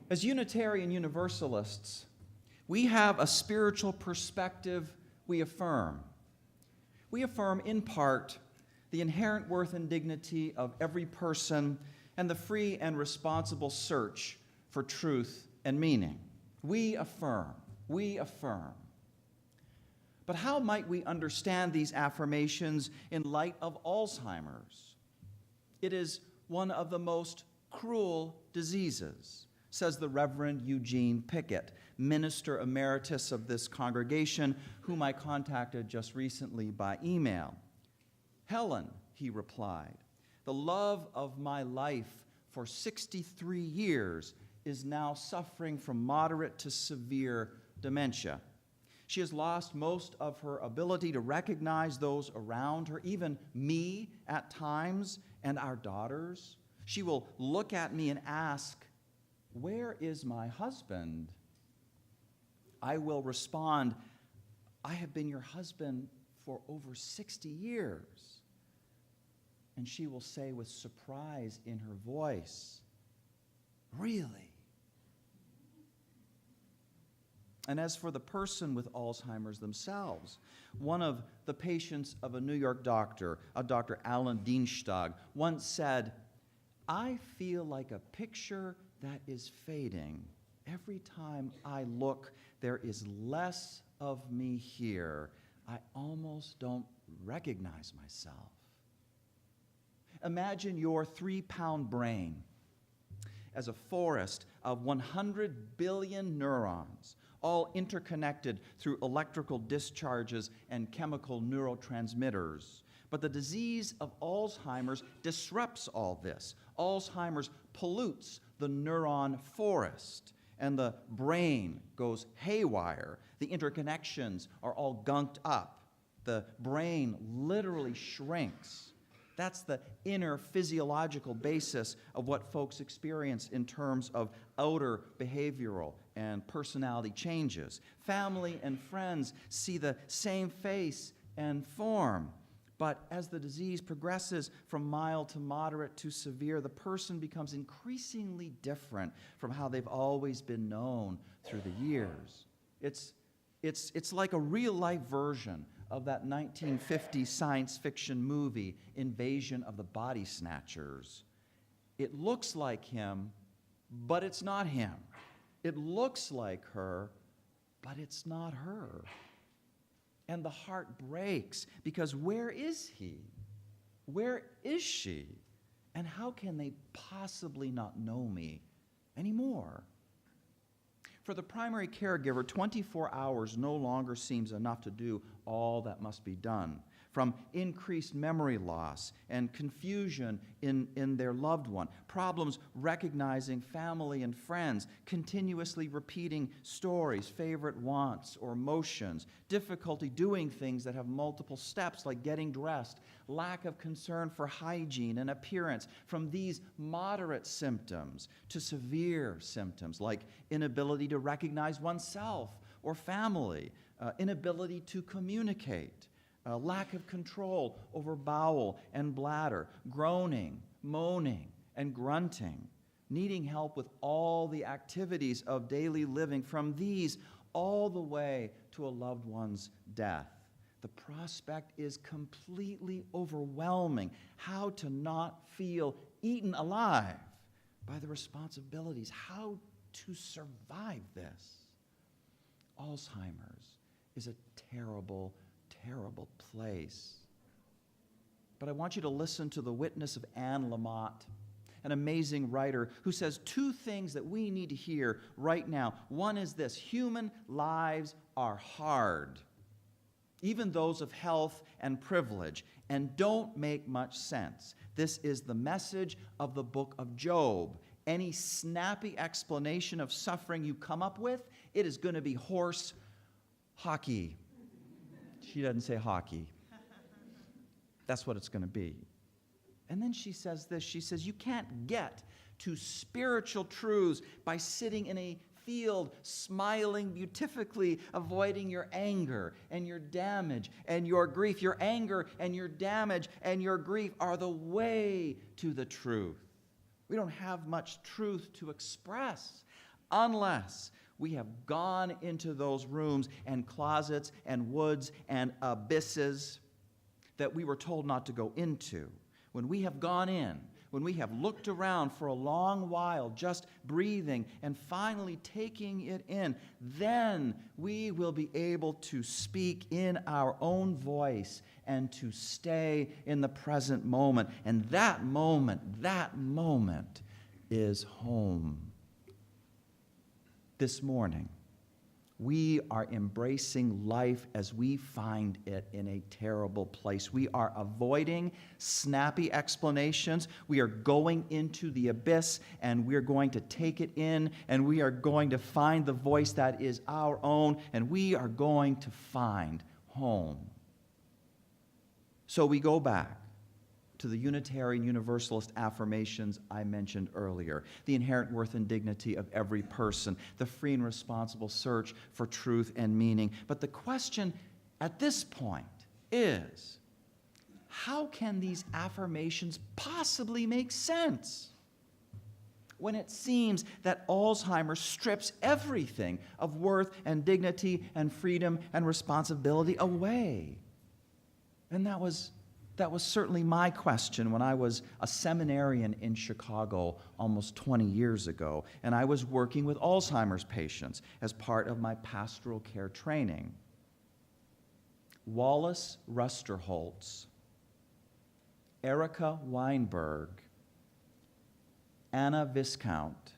As Unitarian Universalists, we have a spiritual perspective we affirm. We affirm, in part, the inherent worth and dignity of every person and the free and responsible search for truth and meaning. We affirm. But how might we understand these affirmations in light of Alzheimer's? It is one of the most cruel diseases, says the Reverend Eugene Pickett, minister emeritus of this congregation, whom I contacted just recently by email. Helen, he replied, the love of my life for 63 years is now suffering from moderate to severe dementia. She has lost most of her ability to recognize those around her, even me at times, and our daughters. She will look at me and ask, "Where is my husband?" I will respond, "I have been your husband for over 60 years. And she will say with surprise in her voice, "Really?" And as for the person with Alzheimer's themselves, one of the patients of a New York doctor, a Dr. Alan Dienstag, once said, "I feel like a picture that is fading. Every time I look, there is less of me here. I almost don't recognize myself." Imagine your 3-pound brain as a forest of 100 billion neurons, all interconnected through electrical discharges and chemical neurotransmitters. But the disease of Alzheimer's disrupts all this. Alzheimer's pollutes the neuron forest, and the brain goes haywire. The interconnections are all gunked up. The brain literally shrinks. That's the inner physiological basis of what folks experience in terms of outer behavioral and personality changes. Family and friends see the same face and form, but as the disease progresses from mild to moderate to severe, the person becomes increasingly different from how they've always been known through the years. It's like a real-life version of that 1950 science fiction movie, Invasion of the Body Snatchers. It looks like him, but it's not him. It looks like her, but it's not her. And the heart breaks, because where is he? Where is she? And how can they possibly not know me anymore? For the primary caregiver, 24 hours no longer seems enough to do all that must be done. From increased memory loss and confusion in their loved one, problems recognizing family and friends, continuously repeating stories, favorite wants or emotions, difficulty doing things that have multiple steps like getting dressed, lack of concern for hygiene and appearance, from these moderate symptoms to severe symptoms like inability to recognize oneself or family, inability to communicate, lack of control over bowel and bladder, groaning, moaning, and grunting, needing help with all the activities of daily living, from these all the way to a loved one's death. The prospect is completely overwhelming. How to not feel eaten alive by the responsibilities, how to survive this. Alzheimer's is a terrible place. But I want you to listen to the witness of Anne Lamott, an amazing writer who says 2 things that we need to hear right now. One is this: human lives are hard, even those of health and privilege, and don't make much sense. This is the message of the book of Job. Any snappy explanation of suffering you come up with, it is going to be horse hockey. She doesn't say hockey. That's what it's going to be. And then she says this. She says, you can't get to spiritual truths by sitting in a field, smiling beatifically, avoiding your anger and your damage and your grief. Your anger and your damage and your grief are the way to the truth. We don't have much truth to express. unless we have gone into those rooms and closets and woods and abysses that we were told not to go into. When we have gone in, when we have looked around for a long while, just breathing and finally taking it in, then we will be able to speak in our own voice and to stay in the present moment. And that moment is home. This morning, we are embracing life as we find it in a terrible place. We are avoiding snappy explanations. We are going into the abyss, and we're going to take it in, and we are going to find the voice that is our own, and we are going to find home. So we go back to the Unitarian Universalist affirmations I mentioned earlier, the inherent worth and dignity of every person, the free and responsible search for truth and meaning. But the question at this point is, how can these affirmations possibly make sense when it seems that Alzheimer strips everything of worth and dignity and freedom and responsibility away? And that was certainly my question when I was a seminarian in Chicago almost 20 years ago, and I was working with Alzheimer's patients as part of my pastoral care training. Wallace Rusterholz, Erica Weinberg, Anna Viscount,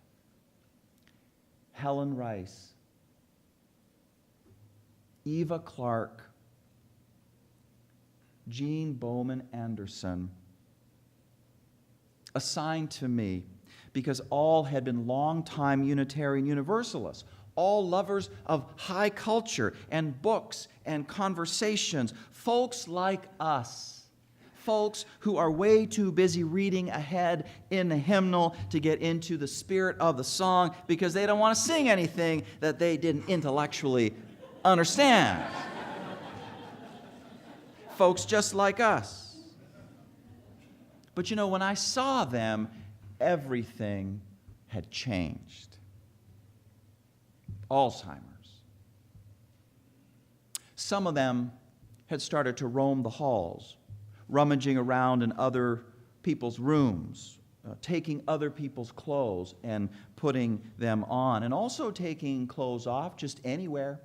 Helen Rice, Eva Clark, Jean Bowman Anderson, assigned to me because all had been longtime Unitarian Universalists, all lovers of high culture and books and conversations, folks like us, folks who are way too busy reading ahead in the hymnal to get into the spirit of the song because they don't want to sing anything that they didn't intellectually understand. Folks just like us. But you know, when I saw them, everything had changed. Alzheimer's. Some of them had started to roam the halls, rummaging around in other people's rooms, taking other people's clothes and putting them on, and also taking clothes off just anywhere,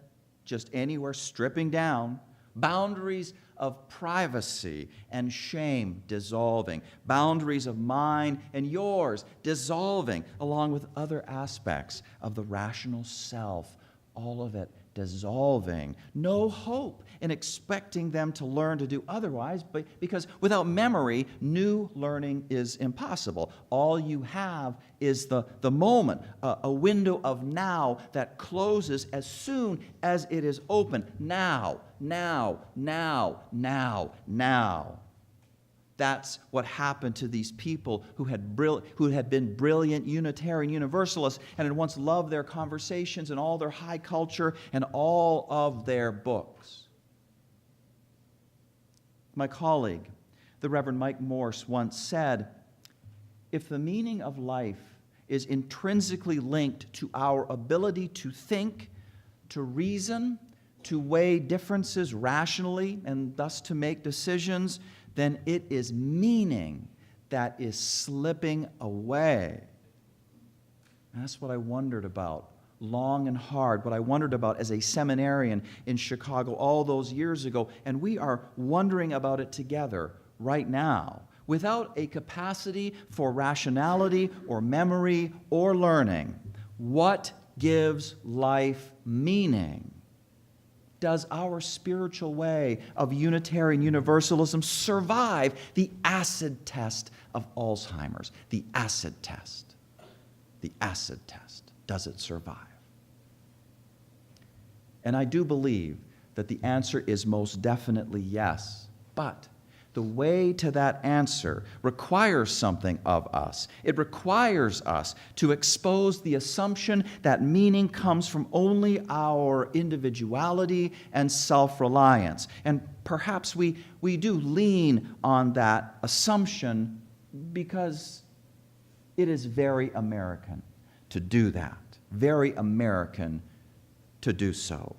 stripping down. Boundaries of privacy and shame dissolving. Boundaries of mine and yours dissolving, along with other aspects of the rational self, all of it dissolving. No hope in expecting them to learn to do otherwise, because without memory, new learning is impossible. All you have is the moment, a window of now that closes as soon as it is open. Now. That's what happened to these people who had been brilliant Unitarian Universalists and had once loved their conversations and all their high culture and all of their books. My colleague, the Reverend Mike Morse, once said, "If the meaning of life is intrinsically linked to our ability to think, to reason, to weigh differences rationally, and thus to make decisions, then it is meaning that is slipping away." And that's what I wondered about long and hard, what I wondered about as a seminarian in Chicago all those years ago, and we are wondering about it together right now. Without a capacity for rationality or memory or learning, what gives life meaning? Does our spiritual way of Unitarian Universalism survive the acid test of Alzheimer's? The acid test. The acid test. Does it survive? And I do believe that the answer is most definitely yes. But the way to that answer requires something of us. It requires us to expose the assumption that meaning comes from only our individuality and self-reliance. And perhaps we do lean on that assumption because it is very American to do that. very American to do so.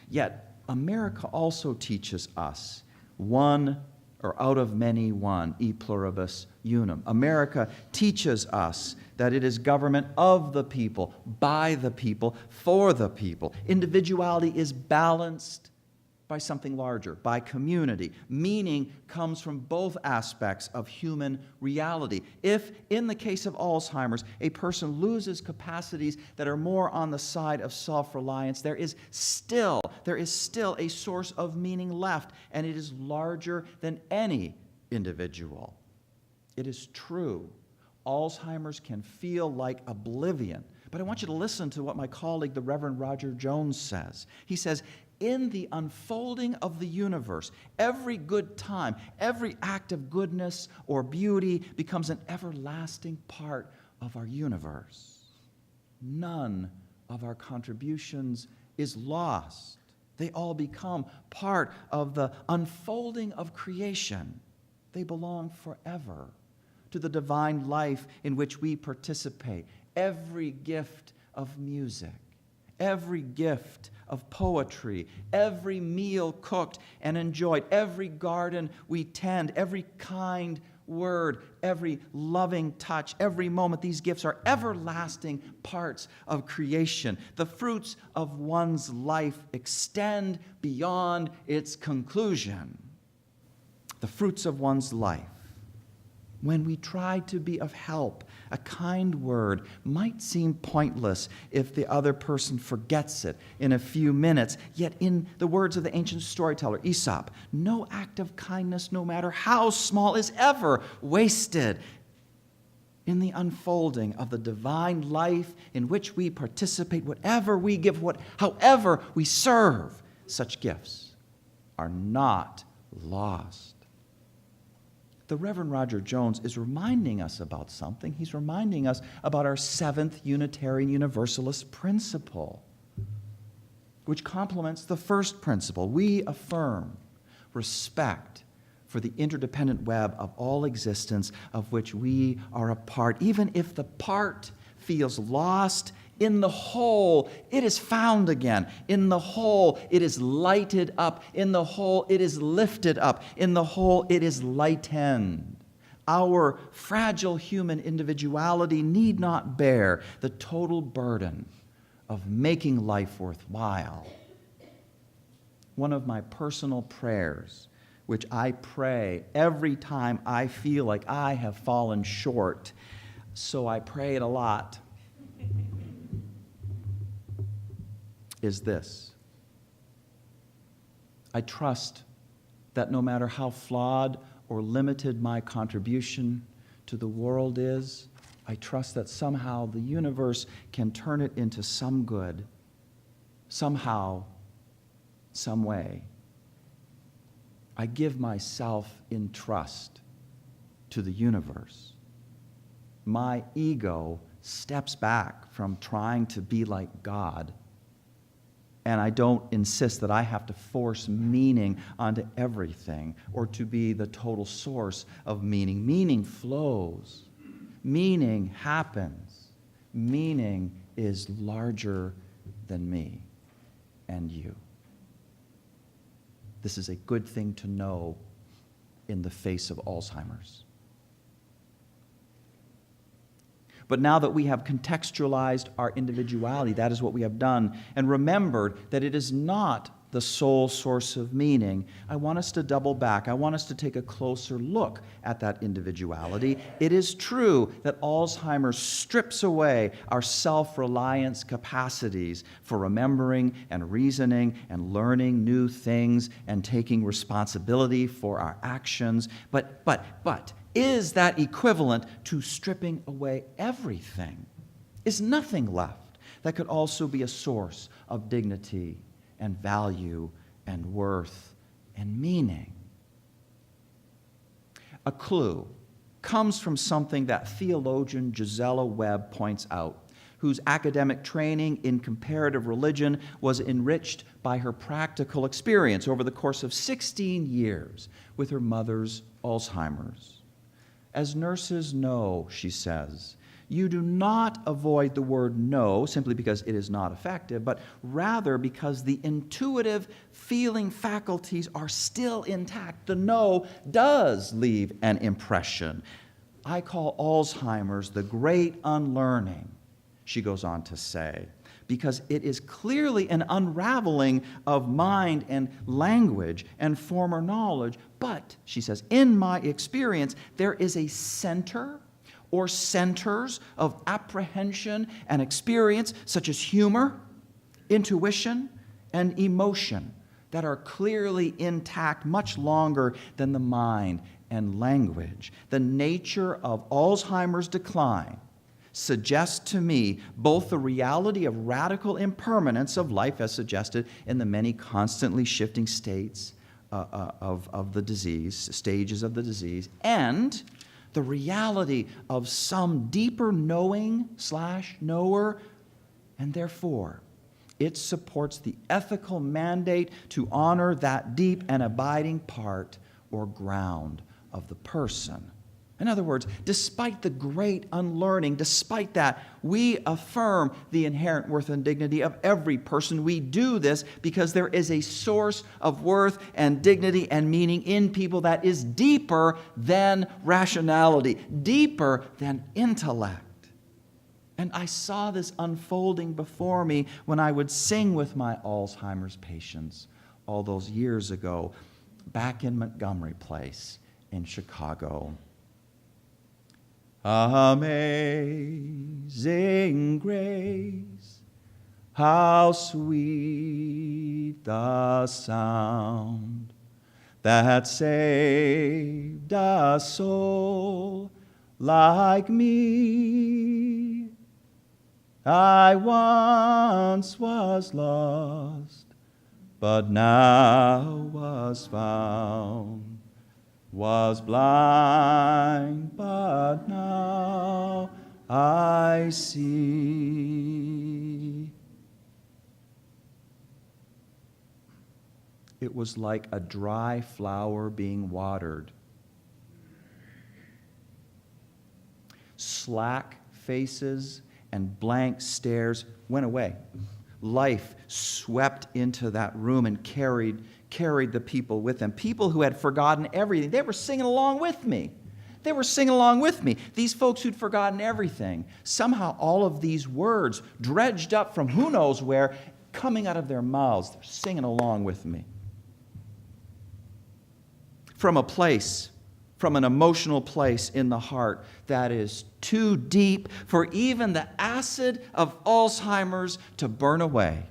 Yet, America also teaches us one, or out of many one, e pluribus unum. America teaches us that it is government of the people, by the people, for the people. Individuality is balanced by something larger, by community. Meaning comes from both aspects of human reality. If, in the case of Alzheimer's, a person loses capacities that are more on the side of self-reliance, there is still a source of meaning left, and it is larger than any individual. It is true. Alzheimer's can feel like oblivion. But I want you to listen to what my colleague, the Reverend Roger Jones, says. He says, in the unfolding of the universe, every good time, every act of goodness or beauty becomes an everlasting part of our universe. None of our contributions is lost. They all become part of the unfolding of creation. They belong forever to the divine life in which we participate. Every gift of music, every gift of poetry, every meal cooked and enjoyed, every garden we tend, every kind word, every loving touch, every moment, these gifts are everlasting parts of creation. The fruits of one's life extend beyond its conclusion. The fruits of one's life. When we try to be of help, a kind word might seem pointless if the other person forgets it in a few minutes. Yet in the words of the ancient storyteller Aesop, no act of kindness, no matter how small, is ever wasted. In the unfolding of the divine life in which we participate, whatever we give, however we serve, such gifts are not lost. The Reverend Roger Jones is reminding us about something. He's reminding us about our seventh Unitarian Universalist principle, which complements the first principle. We affirm respect for the interdependent web of all existence of which we are a part. Even if the part feels lost, in the whole, it is found again. In the whole, it is lighted up. In the whole, it is lifted up. In the whole, it is lightened. Our fragile human individuality need not bear the total burden of making life worthwhile. One of my personal prayers, which I pray every time I feel like I have fallen short, so I pray it a lot, is this. I trust that no matter how flawed or limited my contribution to the world is, I trust that somehow the universe can turn it into some good, somehow, some way. I give myself in trust to the universe. My ego steps back from trying to be like God. And I don't insist that I have to force meaning onto everything or to be the total source of meaning. Meaning flows. Meaning happens. Meaning is larger than me and you. This is a good thing to know in the face of Alzheimer's. But now that we have contextualized our individuality, that is what we have done, and remembered that it is not the sole source of meaning, I want us to double back. I want us to take a closer look at that individuality. It is true that Alzheimer's strips away our self-reliance capacities for remembering and reasoning and learning new things and taking responsibility for our actions. But, is that equivalent to stripping away everything? Is nothing left that could also be a source of dignity and value and worth and meaning? A clue comes from something that theologian Gisela Webb points out, whose academic training in comparative religion was enriched by her practical experience over the course of 16 years with her mother's Alzheimer's. As nurses know, she says, You do not avoid the word no simply because it is not effective, but rather because the intuitive feeling faculties are still intact. The no does leave an impression. I call Alzheimer's the great unlearning, she goes on to say, because it is clearly an unraveling of mind and language and former knowledge. But, she says, in my experience, there is a center or centers of apprehension and experience, such as humor, intuition, and emotion, that are clearly intact much longer than the mind and language. The nature of Alzheimer's decline suggests to me both the reality of radical impermanence of life as suggested in the many constantly shifting states of the disease, stages of the disease, and the reality of some deeper knowing/knower, and therefore it supports the ethical mandate to honor that deep and abiding part or ground of the person. In other words, despite the great unlearning, despite that, we affirm the inherent worth and dignity of every person. We do this because there is a source of worth and dignity and meaning in people that is deeper than rationality, deeper than intellect. And I saw this unfolding before me when I would sing with my Alzheimer's patients all those years ago, back in Montgomery Place in Chicago. Amazing grace, how sweet the sound that saved a soul like me. I once was lost, but now was found. Was blind, but now I see. It was like a dry flower being watered. Slack faces and blank stares went away. Life swept into that room and carried the people with them. People who had forgotten everything. They were singing along with me. They were singing along with me. These folks who'd forgotten everything. Somehow all of these words dredged up from who knows where, coming out of their mouths. They're singing along with me. From a place, from an emotional place in the heart that is too deep for even the acid of Alzheimer's to burn away.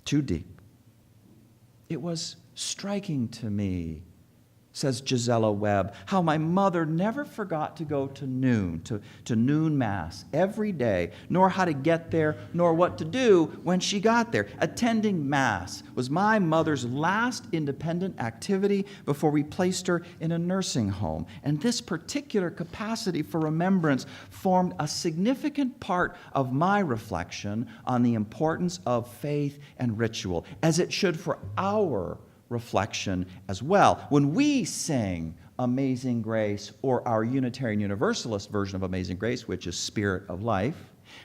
Too deep. It was striking to me, says Gisela Webb, how my mother never forgot to go to noon Mass every day, nor how to get there, nor what to do when she got there. Attending Mass was my mother's last independent activity before we placed her in a nursing home. And this particular capacity for remembrance formed a significant part of my reflection on the importance of faith and ritual, as it should for our reflection as well. When we sing Amazing Grace, or our Unitarian Universalist version of Amazing Grace, which is Spirit of Life,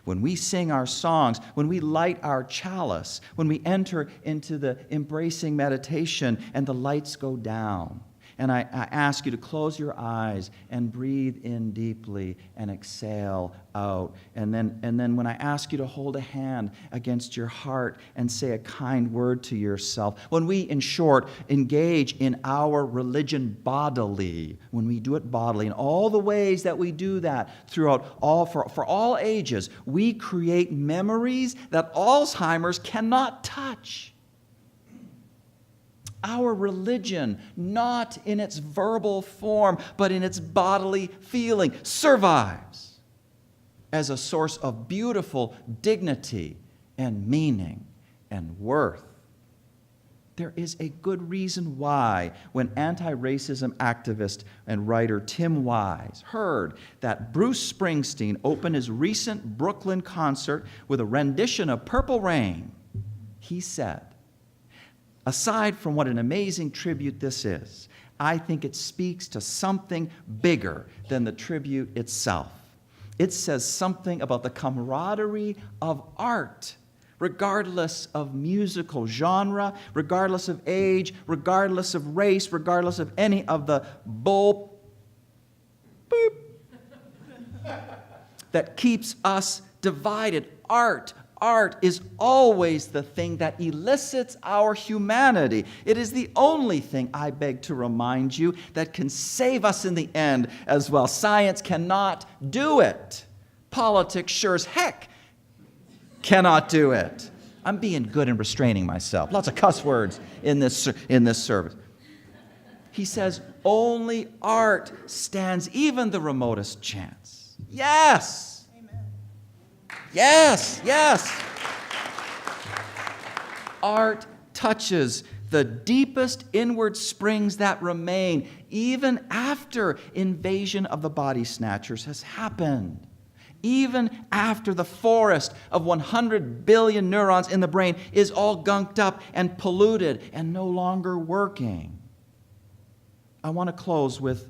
when we sing our songs, when we light our chalice, when we enter into the embracing meditation and the lights go down, and I ask you to close your eyes and breathe in deeply and exhale out. And then when I ask you to hold a hand against your heart and say a kind word to yourself, when we, in short, engage in our religion bodily, when we do it bodily, in all the ways that we do that throughout for all ages, we create memories that Alzheimer's cannot touch. Our religion, not in its verbal form, but in its bodily feeling, survives as a source of beautiful dignity and meaning and worth. There is a good reason why, when anti-racism activist and writer Tim Wise heard that Bruce Springsteen opened his recent Brooklyn concert with a rendition of Purple Rain, he said, aside from what an amazing tribute this is, I think it speaks to something bigger than the tribute itself. It says something about the camaraderie of art, regardless of musical genre, regardless of age, regardless of race, regardless of any of the boop that keeps us divided. Art is always the thing that elicits our humanity. It is the only thing, I beg to remind you, that can save us in the end as well. Science cannot do it. Politics sure as heck cannot do it. I'm being good and restraining myself. Lots of cuss words in this service. He says, only art stands even the remotest chance. Yes. Amen. Yes. Art touches the deepest inward springs that remain even after invasion of the body snatchers has happened. Even after the forest of 100 billion neurons in the brain is all gunked up and polluted and no longer working. I want to close with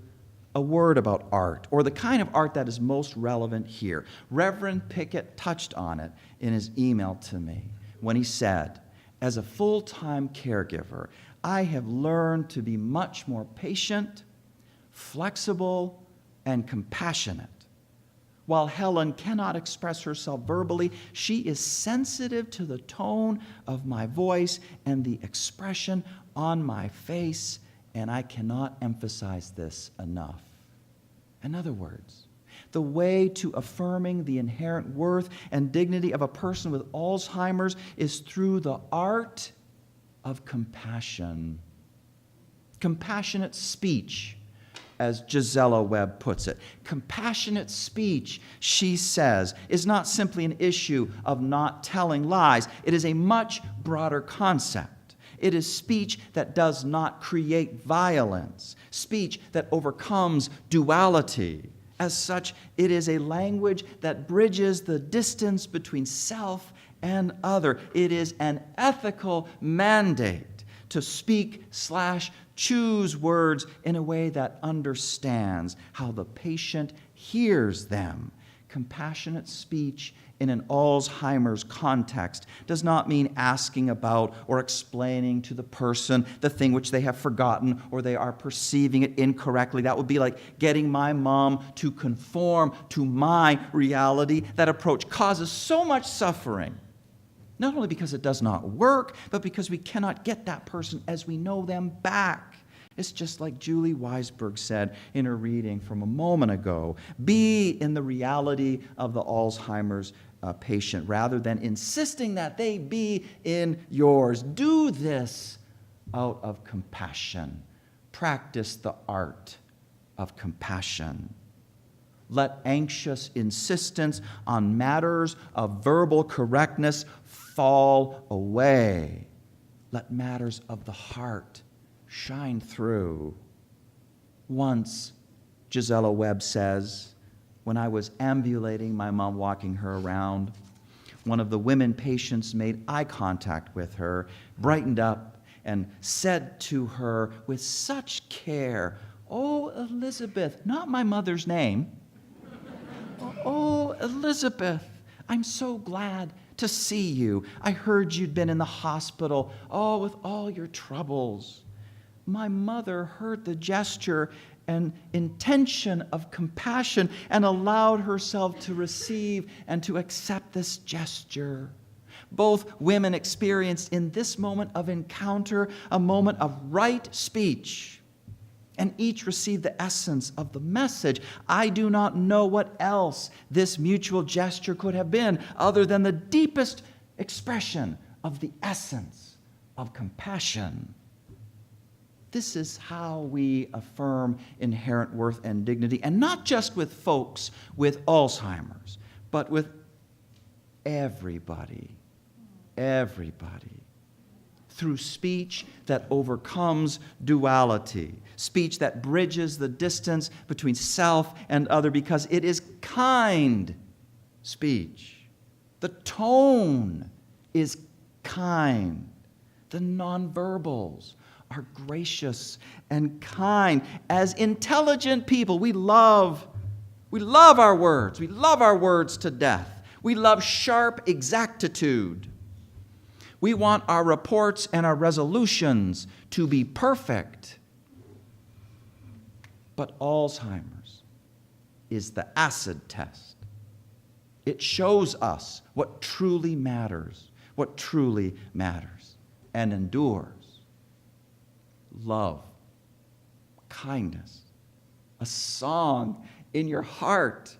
a word about art, or the kind of art that is most relevant here. Reverend Pickett touched on it in his email to me when he said, as a full-time caregiver, I have learned to be much more patient, flexible, and compassionate. While Helen cannot express herself verbally, she is sensitive to the tone of my voice and the expression on my face, and I cannot emphasize this enough. In other words, the way to affirming the inherent worth and dignity of a person with Alzheimer's is through the art of compassion. Compassionate speech, as Gisela Webb puts it. Compassionate speech, she says, is not simply an issue of not telling lies. It is a much broader concept. It is speech that does not create violence, speech that overcomes duality. As such, it is a language that bridges the distance between self and other. It is an ethical mandate to speak/choose words in a way that understands how the patient hears them. Compassionate speech in an Alzheimer's context does not mean asking about or explaining to the person the thing which they have forgotten or they are perceiving it incorrectly. That would be like getting my mom to conform to my reality. That approach causes so much suffering, not only because it does not work, but because we cannot get that person as we know them back. It's just like Julie Weisberg said in her reading from a moment ago. Be in the reality of the Alzheimer's patient rather than insisting that they be in yours. Do this out of compassion. Practice the art of compassion. Let anxious insistence on matters of verbal correctness fall away. Let matters of the heart shine through. Once, Gisela Webb says, when I was ambulating my mom, walking her around, one of the women patients made eye contact with her, brightened up, and said to her with such care, "Oh, Elizabeth," not my mother's name. "Oh, Elizabeth, I'm so glad to see you. I heard you'd been in the hospital, with all your troubles." My mother heard the gesture and intention of compassion and allowed herself to receive and to accept this gesture. Both women experienced in this moment of encounter a moment of right speech, and each received the essence of the message. I do not know what else this mutual gesture could have been other than the deepest expression of the essence of compassion. This is how we affirm inherent worth and dignity, and not just with folks with Alzheimer's, but with everybody. Everybody. Through speech that overcomes duality, speech that bridges the distance between self and other because it is kind speech. The tone is kind. The nonverbals are gracious and kind. As intelligent people, we love We love our words. We love our words to death. We love sharp exactitude. We want our reports and our resolutions to be perfect. But Alzheimer's is the acid test. It shows us what truly matters, and endures. Love, kindness, a song in your heart,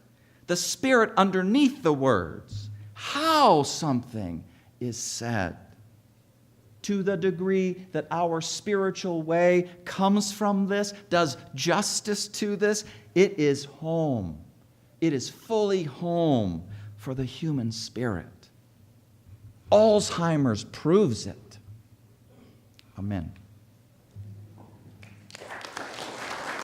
the Spirit underneath the words, how something is said. To the degree that our spiritual way comes from this, does justice to this, it is home. It is fully home for the human spirit. Alzheimer's proves it. Amen.